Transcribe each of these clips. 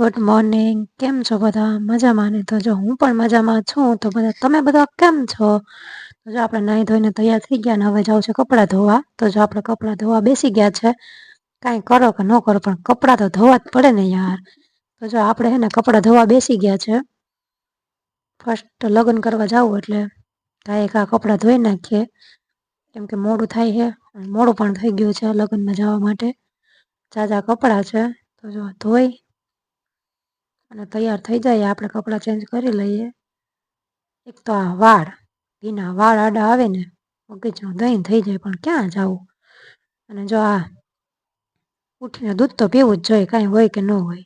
Good morning. કેમ છો બધા? મજામાં ને? તો જો હું પણ મજામાં છું. તો તમે બધા કેમ છો? તો જો આપણે નાહી ધોઈને તૈયાર થઈ ગયા ને હવે જાવ છે કપડાં ધોવા. તો જો આપણે કપડાં ધોવા બેસી ગયા છે. કાંઈ કરો કે ન કરો પણ કપડાં તો ધોવા જ પડે ને યાર. તો જો આપણે હે ને કપડાં ધોવા બેસી ગયા છે. ફર્સ્ટ લગ્ન કરવા જાવું એટલે કાંઈ કપડાં ધોઈ નાખીએ. કેમ કે મોડું થાય છે. મોડું પણ થઈ ગયું છે લગ્નમાં જવા માટે. ઝાઝા કપડાં છે. તો જો ધોઈ અને તૈયાર થઈ જાય આપણે કપડાં ચેન્જ કરી લઈએ. એક તો આ વાળ ભીના વાળ આડા આવે ને મગજનું દહીં થઈ જાય પણ ક્યાં જાવું. અને જો આ ઉઠીને દૂધ તો પીવું જ જોઈએ કાંઈ હોય કે ન હોય.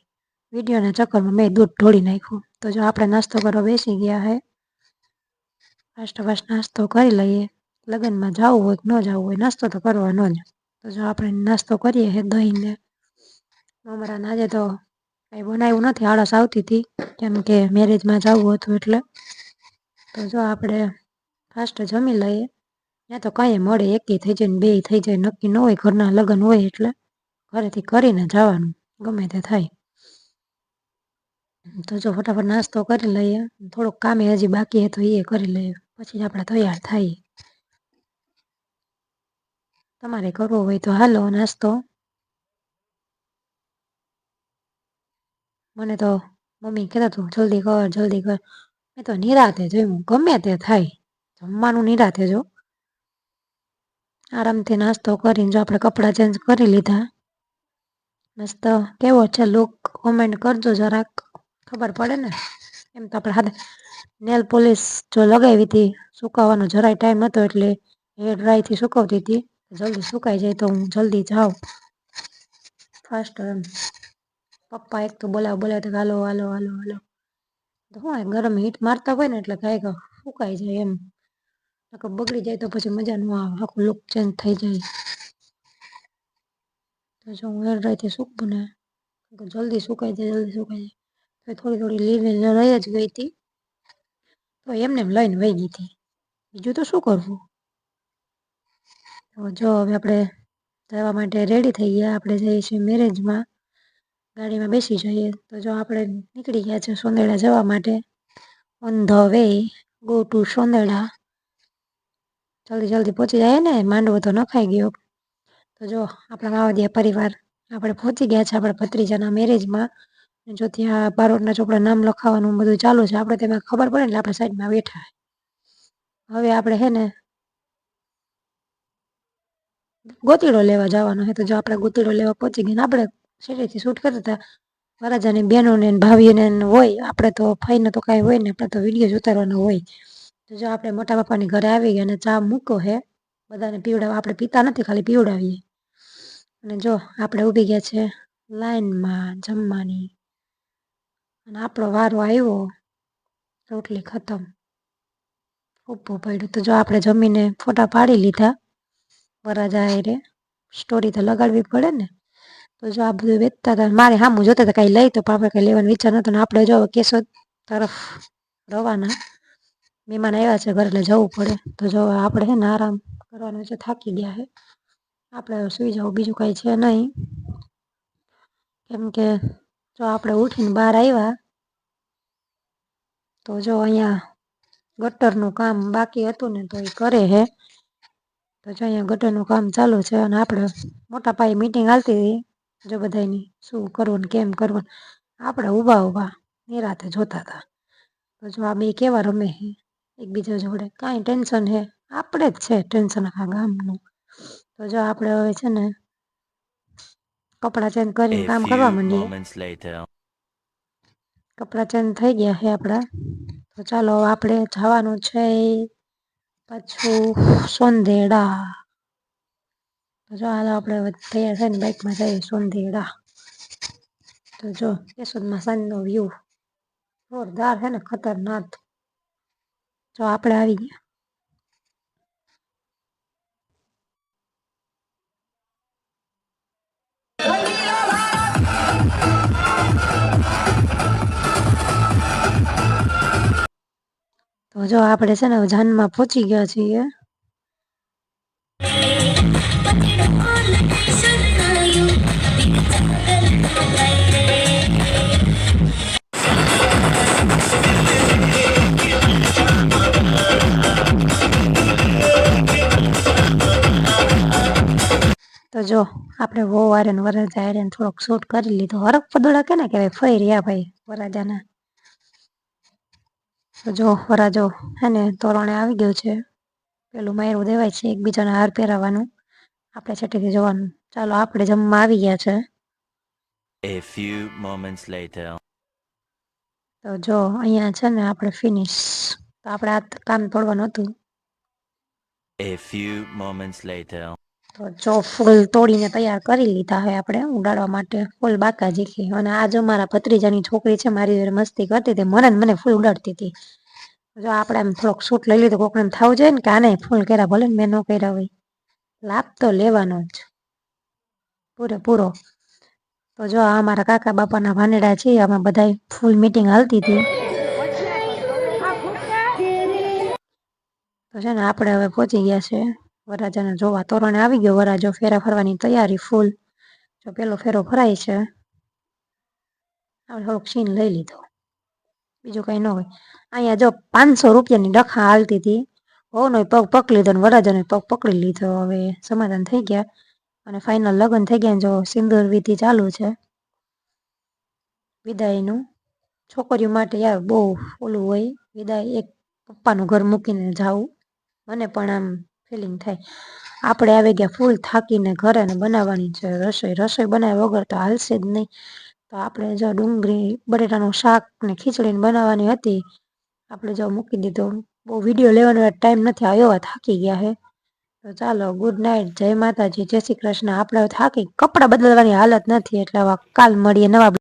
વિડીયોના ચક્કરમાં મેં દૂધ ઢોળી નાખ્યું. તો જો આપણે નાસ્તો કરવા બેસી ગયા હે. ફાસ્ટ નાસ્તો કરી લઈએ. લગ્નમાં જવું હોય કે ન જવું હોય નાસ્તો તો કરવાનો જ. તો જો આપણે નાસ્તો કરીએ હે દહીંને મમરાને આજે તો કંઈ બનાવ્યું નથી. આળસ આવતી હતી કેમ કે મેરેજમાં જવું હતું એટલે. તો જો આપણે ફાસ્ટ જમી લઈએ. ત્યાં તો કાંઈ મળે એકેય થઈ જાય ને બેય થઈ જાય નક્કી ન હોય. ઘરના લગ્ન હોય એટલે ઘરેથી કરીને જવાનું ગમે તે થાય. તો જો ફટાફટ નાસ્તો કરી લઈએ. થોડુંક કામે હજી બાકી હે તો એ કરી લઈએ. પછી આપણે તૈયાર થાય. તમારે કરવો હોય તો હાલો નાસ્તો. મને તો મમ્મી કહેતા હતું જલ્દી કર જલ્દી કર. મેં તો નિરાતે જમ્યું ગમે તે થાય જમવાનું નિરાતે જો. આરામથી નાસ્તો કરીને જો આપણે કપડાં ચેન્જ કરી લીધા. મસ્ત કેવો છે લુક કોમેન્ટ કરજો જરાક ખબર પડે ને. એમ તો આપણે હાથે નેલ પોલિશ જો લગાવી હતી સુકાવાનો જરાય ટાઈમ નહોતો એટલે હેર ડ્રાયથી સુકવતી હતી. જલ્દી સુકાઈ જાય તો હું જલ્દી જાઉં ફાસ્ટ. પપ્પા એક તો બોલાવતા હાલો હાલો હાલો હાલો. તો હું ગરમ હીટ મારતા હોય ને એટલે કાંઈક સુકાઈ જાય એમ. બગડી જાય તો પછી મજા ન આવે આખું લુક ચેન્જ થઈ જાય. તો જો હું હેર ડ્રાયથી સૂકવું ને જલ્દી સુકાઈ જાય જલ્દી સુકાઈ જાય. થોડી લીલી રહી જ ગઈ હતી તો એમને એમ લઈને વહી ગઈ હતી. બીજું તો શું કરવું. તો જો હવે આપણે જવા માટે રેડી થઈ ગયા. આપણે જઈએ છીએ મેરેજમાં. ગાડીમાં બેસી જઈએ. તો જો આપણે નીકળી ગયા છે સોંદેડા જવા માટે. On the way go to Sondeda. જલ્દી પહોંચી જાય ને માંડવો તો નખાઈ ગયો. તો જો આપણા માવડિયા પરિવાર આપણે પહોંચી ગયા છે આપણા ભત્રીજાના મેરેજમાં. જો ત્યાં બારોટના ચોપડા નામ લખાવાનું બધું ચાલુ છે. આપણે તેમાં ખબર પડે ને આપણે સાઈડમાં બેઠા. હવે આપણે હે ને ગોતીડો લેવા જવાનો હોય. તો જો આપણે ગોતીડો લેવા પહોંચી ગયા ને આપણે સેટેથી શૂટ કરતા હતા. વરરાજાની બહેનોને ભાભીઓને હોય. આપણે તો ફઈને તો કાંઈ હોય ને આપણે તો વિડીયો જ ઉતારવાનો હોય. તો જો આપણે મોટા બાપાની ઘરે આવી ગયા અને ચા મૂકો હે બધાને પીવડાવવા. આપણે પીતા નથી ખાલી પીવડાવીએ. અને જો આપણે ઊભી ગયા છે લાઈનમાં જમવાની. અને આપણો વારો આવ્યો રોટલી ખતમ. ઊભું પડ્યું. તો જો આપણે જમીને ફોટા પાડી લીધા. વરરાજા હારે સ્ટોરી તો લગાડવી પડે ને. તો જો આ બધું વેચતા હતા. મારે સામું જોતા હતા કાંઈ લઈ તો આપણે કંઈ લેવાનો વિચાર નહોતો ને આપણે જો કેશોદ તરફ રવાના. મહેમાન આવ્યા છે ઘરે એટલે જવું પડે. તો જો આપણે હે ને આરામ કરવાનું છે. થાકી ગયા હે આપણે સુઈ જવું બીજું કાંઈ છે નહીં. કેમ કે જો આપણે ઉઠીને બહાર આવ્યા તો જો અહીંયા ગટરનું કામ બાકી હતું ને તો એ કરે હે. તો જો અહીંયા ગટરનું કામ ચાલુ છે અને આપણે મોટા પાયે મીટિંગ હાલતી હતી. જો બધાની શું કરવું ને કેમ કરવું. આપણે ઊભા નિરાતે જોતા હતા. તો જો આ બે કેવા રમે હે એકબીજા જોડે. કાંઈ ટેન્શન હે આપણે જ છે ટેન્શન આખા ગામનું. તો જો આપણે હવે છે ને કપડાં ચેન્જ કરીને કામ કરવા માંડીએ. કપડાં ચેન્જ થઈ ગયા છે આપણા. તો ચાલો આપણે જવાનું છે પાછું સોંદેડા. તો જો હાલો આપણે તૈયાર થઈને બાઇકમાં જઈએ સોંદેડા. તો જો કેશોદમાં સાંજનો વ્યૂ જોરદાર છે ને ખતરનાક. જો આપણે આવી ગયા. તો જો આપણે છે ને જાનમાં પહોંચી ગયા છીએ. તો જો આપણે બહુ વારે ને વરરાજા હારે થોડોક શૂટ કરી લીધો. હરખ પદોડા કેને કહેવાય, ફઈ રહ્યા ભાઈ વરરાજાના. તો જો વરરાજો હે ને તોરણે આવી ગયો છે. પેલું માયરું દેવાય છે એકબીજાને હાર પહેરાવાનું. આપણે છઠ્ઠીથી જવાનું. ચાલો આપણે જમવા આવી ગયા છે. A few moments later. તો જો અહીંયા છે ને આપણે ફિનિશ. તો આપણે આ કામ તોડવાનું હતું. A few moments later. તો જો ફૂલ તોડીને તૈયાર કરી લીધા હવે આપણે ઉડાડવા માટે. ફૂલ બાકાજી છે. અને આ જો મારા ભત્રીજાની છોકરી છે મારી જોડે મસ્તી કરતી હતી. મને ફૂલ ઉડાડતી હતી. જો આપણે આમ થોડોક શૂટ લઈ લીધો. કોકને એમ થવું જોઈએ ને કે આને ફૂલ કર્યા, ભલે ને મેં ન કર્યા હોય. લાભ તો લેવાનો જ પૂરેપૂરો. તો જો આ અમારા કાકા બાપાના ભાનેડા છે. આમાં બધા ફૂલ મીટિંગ હાલતી હતી. તો છે ને આપણે હવે પહોંચી ગયા છે વરરાજાને જોવા. તોરણે આવી ગયો વરરાજો. ફેરા ફરવાની તૈયારી ફૂલ. જો પેલો ફેરો ફરાય છે. આપણે થોડોક સીન લઈ લીધો, બીજું કઈ ન હોય. અહીંયા જો 500 રૂપિયાની ડખા હાલતી હતી. હોવનો પગ પકડી લીધો ને વરરાજાનો પગ પકડી લીધો. હવે સમાધાન થઈ ગયા અને ફાઇનલ લગ્ન થઈ ગયા. જો સિંદૂર વિધિ ચાલુ છે વિદાયનું. છોકરીઓ માટે યાર બહુ ઓલું હોય વિદાય. એક પપ્પાનું ઘર મૂકીને જાવું, મને પણ આમ ફિલિંગ થાય. આપણે આવી ગયા ફૂલ થાકીને ઘરે ને બનાવવાની છે રસોઈ બનાવ્યા વગર તો હાલશે જ નહીં. તો આપણે જો ડુંગળી બટેટાનું શાક ને ખીચડીને બનાવવાની હતી. આપણે જો મૂકી દીધો. બહુ વિડીયો લેવાનો ટાઈમ નથી આવ્યો. એવા થાકી ગયા હે. તો ચાલો ગુડ નાઇટ, જય માતાજી, જય શ્રી કૃષ્ણ. આપણે થાકી કપડાં બદલવાની હાલત નથી એટલે હવે કાલ મળીએ નવા